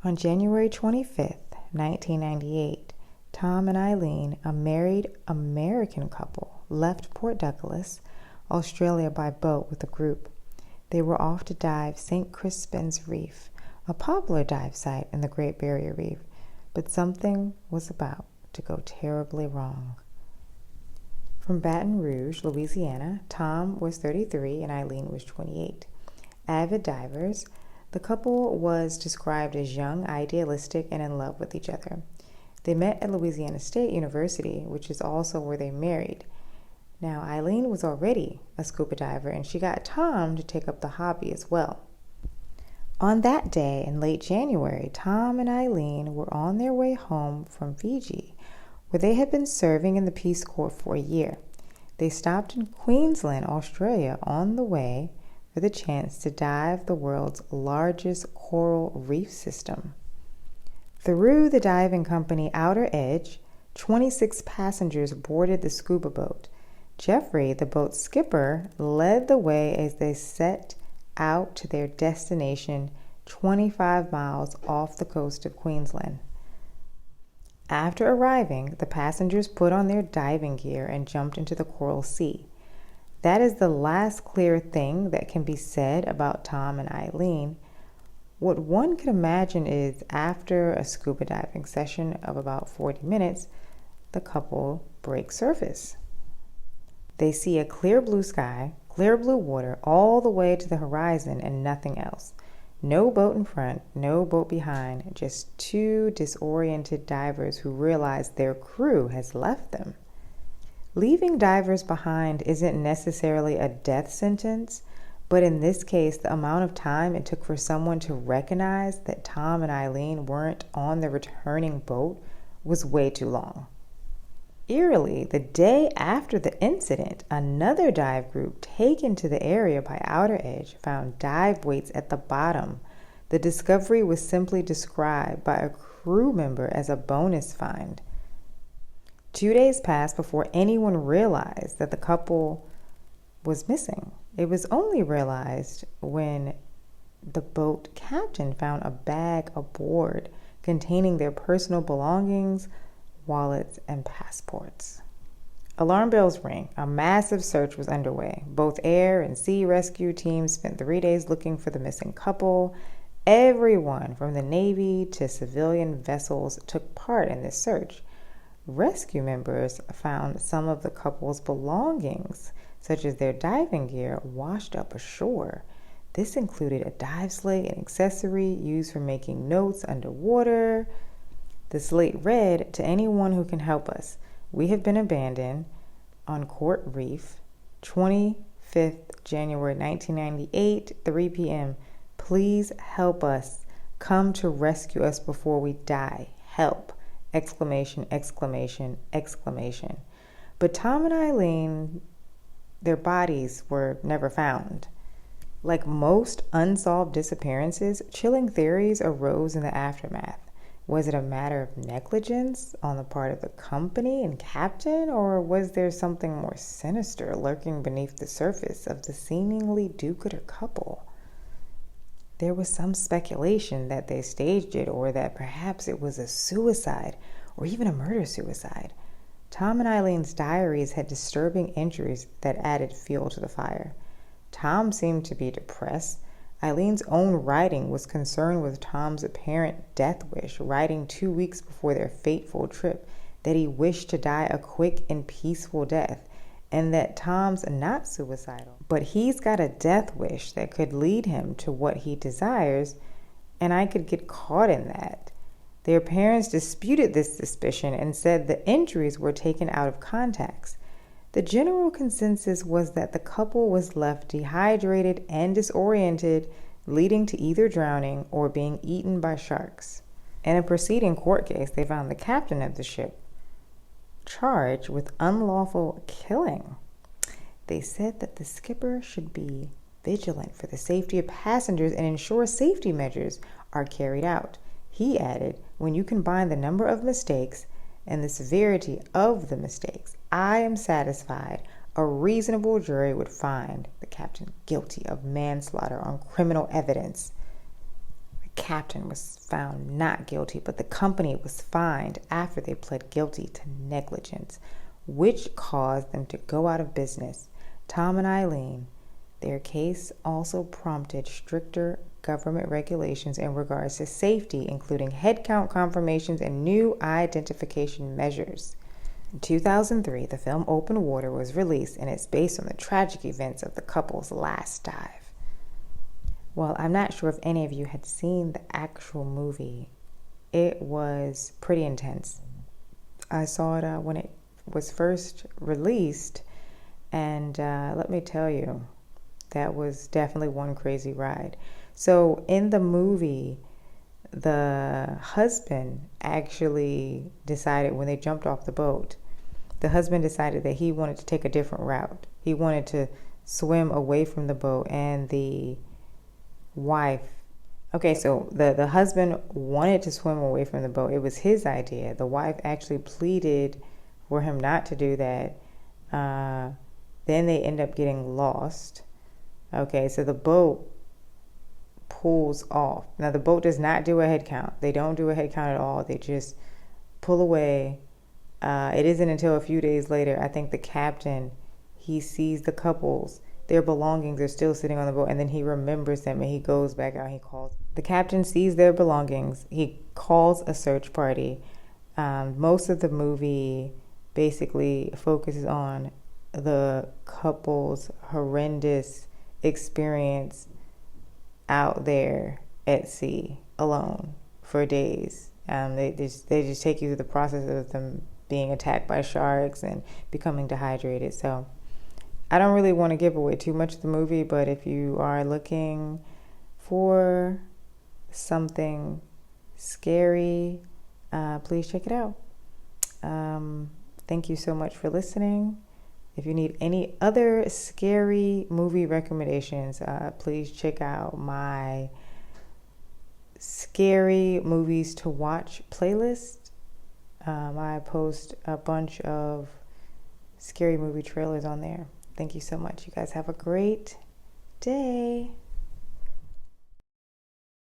On January 25th, 1998, Tom and Eileen, a married American couple, left Port Douglas, Australia by boat with a group. They were off to dive St. Crispin's Reef, a popular dive site in the Great Barrier Reef, but something was about to go terribly wrong. From Baton Rouge, Louisiana, Tom was 33 and Eileen was 28. Avid divers, the couple was described as young, idealistic, and in love with each other. They met at Louisiana State University, which is also where they married. Now, Eileen was already a scuba diver, and she got Tom to take up the hobby as well. On that day in late January, Tom and Eileen were on their way home from Fiji, where they had been serving in the Peace Corps for a year. They stopped in Queensland, Australia, on the way for the chance to dive the world's largest coral reef system. Through the diving company Outer Edge, 26 passengers boarded the scuba boat. Jeffrey, the boat's skipper, led the way as they set out to their destination 25 miles off the coast of Queensland. After arriving, the passengers put on their diving gear and jumped into the Coral Sea. That is the last clear thing that can be said about Tom and Eileen. What one could imagine is after a scuba diving session of about 40 minutes, the couple breaks surface. They see a clear blue sky, clear blue water all the way to the horizon and nothing else. No boat in front, no boat behind, just two disoriented divers who realize their crew has left them. Leaving divers behind isn't necessarily a death sentence, but in this case, the amount of time it took for someone to recognize that Tom and Eileen weren't on the returning boat was way too long. Eerily, the day after the incident, another dive group taken to the area by Outer Edge found dive weights at the bottom. The discovery was simply described by a crew member as a bonus find. 2 days passed before anyone realized that the couple was missing. It was only realized when the boat captain found a bag aboard containing their personal belongings, wallets, and passports. Alarm bells rang. A massive search was underway. Both air and sea rescue teams spent 3 days looking for the missing couple. Everyone from the Navy to civilian vessels took part in this search. Rescue members found some of the couple's belongings, such as their diving gear, washed up ashore. This included a dive slate, an accessory used for making notes underwater. The slate read, "To anyone who can help us, we have been abandoned on Court Reef, 25th January 1998, 3 p.m. Please help us. Come to rescue us before we die. Help!" Exclamation, exclamation, exclamation. But Tom and Eileen, their bodies were never found. Like most unsolved disappearances, chilling theories arose in the aftermath. Was it a matter of negligence on the part of the company and captain, or was there something more sinister lurking beneath the surface of the seemingly do-gooder couple? There was some speculation that they staged it, or that perhaps it was a suicide or even a murder-suicide. Tom and Eileen's diaries had disturbing entries that added fuel to the fire. Tom seemed to be depressed. Eileen's own writing was concerned with Tom's apparent death wish, writing 2 weeks before their fateful trip that he wished to die a quick and peaceful death, and that Tom's not suicidal, but he's got a death wish that could lead him to what he desires, and I could get caught in that. Their parents disputed this suspicion and said the entries were taken out of context. The general consensus was that the couple was left dehydrated and disoriented, leading to either drowning or being eaten by sharks. In a preceding court case, they found the captain of the ship charged with unlawful killing. They said that the skipper should be vigilant for the safety of passengers and ensure safety measures are carried out. He added, "When you combine the number of mistakes and the severity of the mistakes, I am satisfied a reasonable jury would find the captain guilty of manslaughter on criminal evidence." The captain was found not guilty, but the company was fined after they pled guilty to negligence, which caused them to go out of business. Tom and Eileen, their case also prompted stricter government regulations in regards to safety, including headcount confirmations and new identification measures. In 2003, the film Open Water was released, and it's based on the tragic events of the couple's last dive. Well, I'm not sure if any of you had seen the actual movie. It was pretty intense. I saw it when it was first released, and let me tell you, that was definitely one crazy ride. So in the movie, the husband actually decided, when they jumped off the boat, the husband decided that he wanted to take a different route. He wanted to swim away from the boat, and the wife, so the husband wanted to swim away from the boat. It was his idea. The wife actually pleaded for him not to do that. Then they end up getting lost. Okay, so the boat pulls off. Now, the boat does not do a head count. They don't do a head count at all. They just pull away. It isn't until a few days later, I think the captain, he sees the couples, their belongings are still sitting on the boat, and then he remembers them, and he goes back out. He calls. The captain sees their belongings. He calls a search party. Most of the movie basically focuses on the couple's horrendous experience out there at sea alone for days. They just take you through the process of them being attacked by sharks and becoming dehydrated. So I don't really want to give away too much of the movie, but if you are looking for something scary, please check it out. Thank you so much for listening. If you need any other scary movie recommendations, please check out my scary movies to watch playlist. I post a bunch of scary movie trailers on there. Thank you so much. You guys have a great day.